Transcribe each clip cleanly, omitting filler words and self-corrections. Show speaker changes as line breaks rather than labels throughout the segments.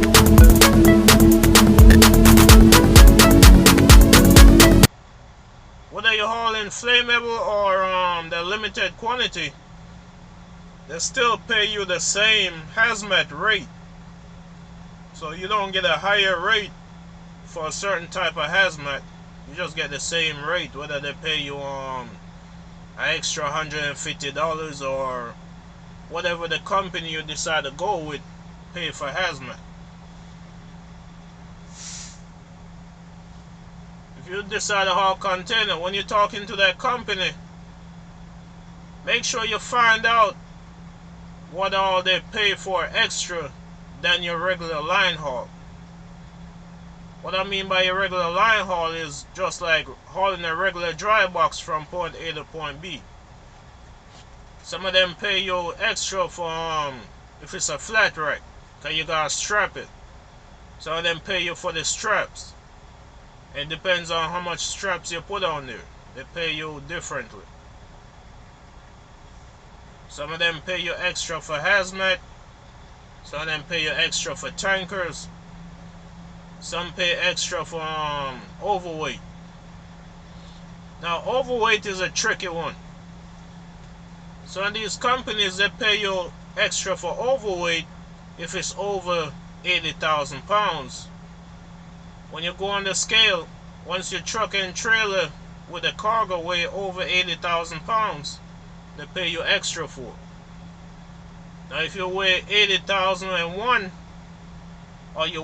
Whether you're hauling flammable or the limited quantity, they still pay you the same hazmat rate. So you don't get a higher rate for a certain type of hazmat. You just get the same rate, whether they pay you an extra $150 or whatever the company you decide to go with pay for hazmat. If you decide to haul container, when you're talking to that company, make sure you find out what all they pay for extra than your regular line haul. What I mean by your regular line haul is just like hauling a regular dry box from point A to point B. Some of them pay you extra for if it's a flat rack, cause you gotta strap it. Some of them pay you for the straps. It depends on how much straps you put on there. They pay you differently. Some of them pay you extra for hazmat. Some of them pay you extra for tankers. Some pay extra for overweight. Now overweight is a tricky one. Some of these companies, they pay you extra for overweight if it's over 80,000 pounds. When you go on the scale, once your truck and trailer with a cargo weigh over 80,000 pounds, they pay you extra for it. Now if you weigh 80,001 or you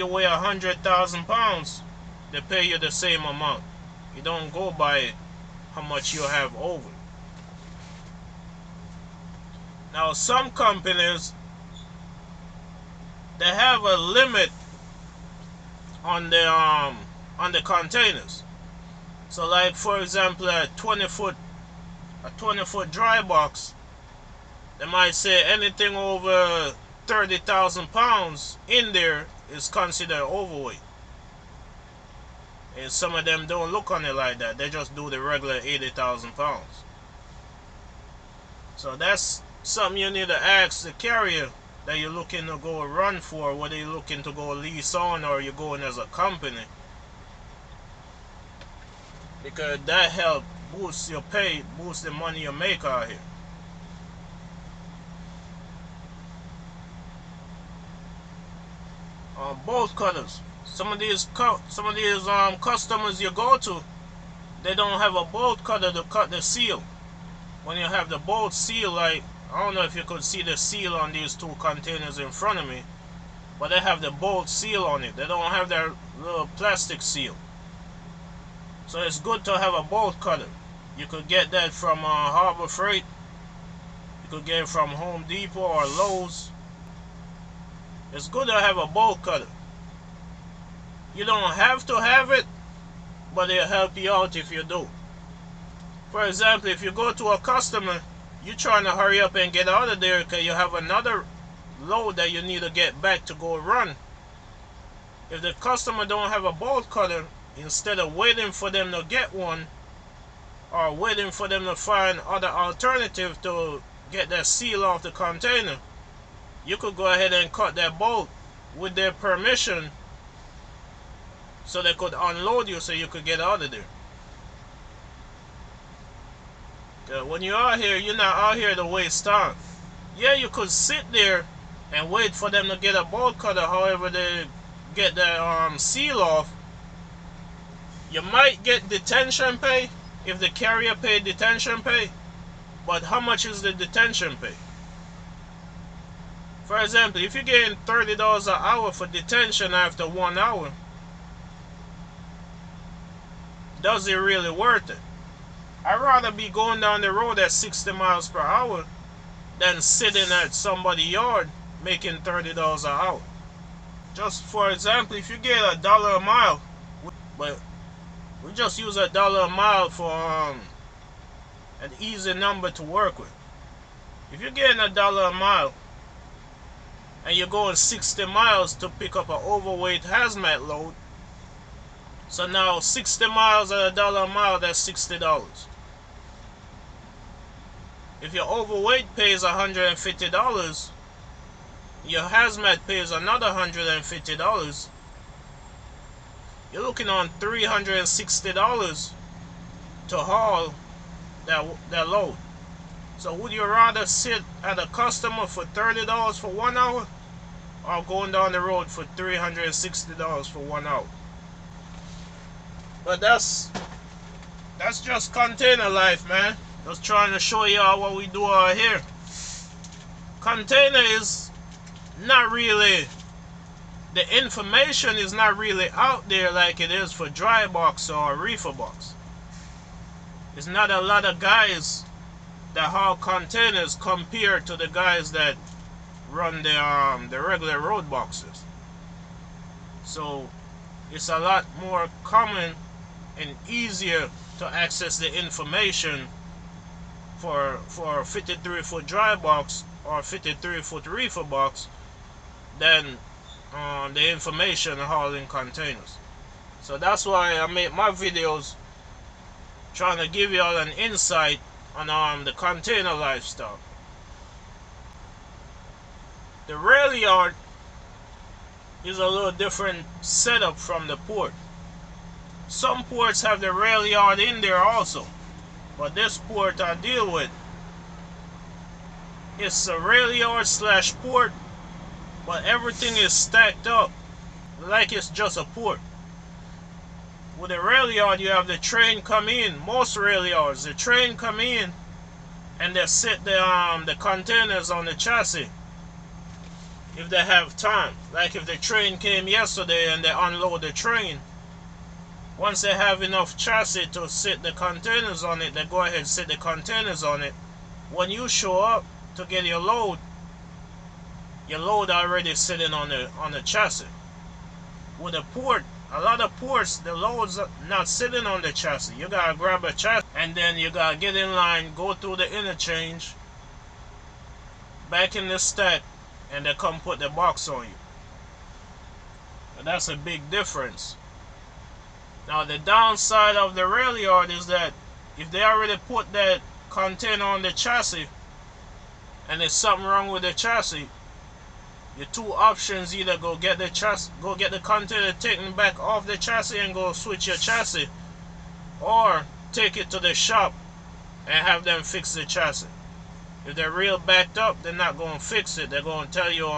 weigh 100,000 pounds, they pay you the same amount. You don't go by how much you have over. Now some companies, they have a limit on the containers. So like for example a 20 foot dry box, they might say anything over 30,000 pounds in there is considered overweight. And some of them don't look on it like that. They just do the regular 80,000 pounds. So that's something you need to ask the carrier that you're looking to go run for, whether you're looking to go lease on or you're going as a company, because that help boost your pay, boost the money you make out here. Bolt cutters. Some of these customers you go to, they don't have a bolt cutter to cut the seal. When you have the bolt seal, like I don't know if you could see the seal on these two containers in front of me, but they have the bolt seal on it. They don't have their little plastic seal. So it's good to have a bolt cutter. You could get that from Harbor Freight. You could get it from Home Depot or Lowe's. It's good to have a bolt cutter. You don't have to have it, but it'll help you out if you do. For example, if you go to a customer, you're trying to hurry up and get out of there because you have another load that you need to get back to go run. If the customer don't have a bolt cutter, instead of waiting for them to get one or waiting for them to find other alternative to get that seal off the container, you could go ahead and cut that bolt with their permission so they could unload you so you could get out of there. When you're out here, you're not out here to waste time. Yeah, you could sit there and wait for them to get a bolt cutter, however they get the seal off. You might get detention pay if the carrier paid detention pay, but how much is the detention pay? For example, if you're getting $30 an hour for detention after 1 hour, does it really worth it? I'd rather be going down the road at 60 miles per hour than sitting at somebody's yard making $30 an hour. Just for example, if you get $1 a mile, but we just use $1 a mile for an easy number to work with. If you're getting $1 a mile and you're going 60 miles to pick up an overweight hazmat load, so now 60 miles at $1 a mile, that's $60. If your overweight pays $150, your hazmat pays another $150. You're looking on $360 to haul that load. So would you rather sit at a customer for $30 for 1 hour, or going down the road for $360 for 1 hour? But that's just container life, man. Just trying to show y'all what we do out here. Container is not really, the information is not really out there like it is for dry box or reefer box. It's not a lot of guys that haul containers compared to the guys that run the regular road boxes. So it's a lot more common and easier to access the information for 53-foot dry box or 53-foot reefer box than the information hauling containers. So that's why I make my videos, trying to give y'all an insight on the container lifestyle. The rail yard is a little different setup from the port. Some ports have the rail yard in there also, but this port I deal with, it's a rail yard slash port, but everything is stacked up like it's just a port. With a rail yard, you have the train come in. Most rail yards, the train come in and they set the containers on the chassis if they have time. Like if the train came yesterday and they unload the train, once they have enough chassis to set the containers on it, they go ahead and set the containers on it. When you show up to get your load already sitting on the chassis. With a port, a lot of ports, the load's not sitting on the chassis. You gotta grab a chassis and then you gotta get in line, go through the interchange, back in the stack, and they come put the box on you. And that's a big difference. Now the downside of the rail yard is that if they already put that container on the chassis and there's something wrong with the chassis, your two options: either go get the container taken back off the chassis and go switch your chassis, or take it to the shop and have them fix the chassis. If they're real backed up, they're not going to fix it. They're going to tell you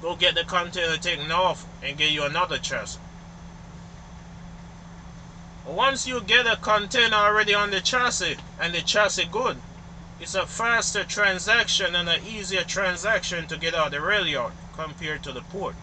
go get the container taken off and get you another chassis. But once you get a container already on the chassis and the chassis good, it's a faster transaction and an easier transaction to get out of the rail yard compared to the port.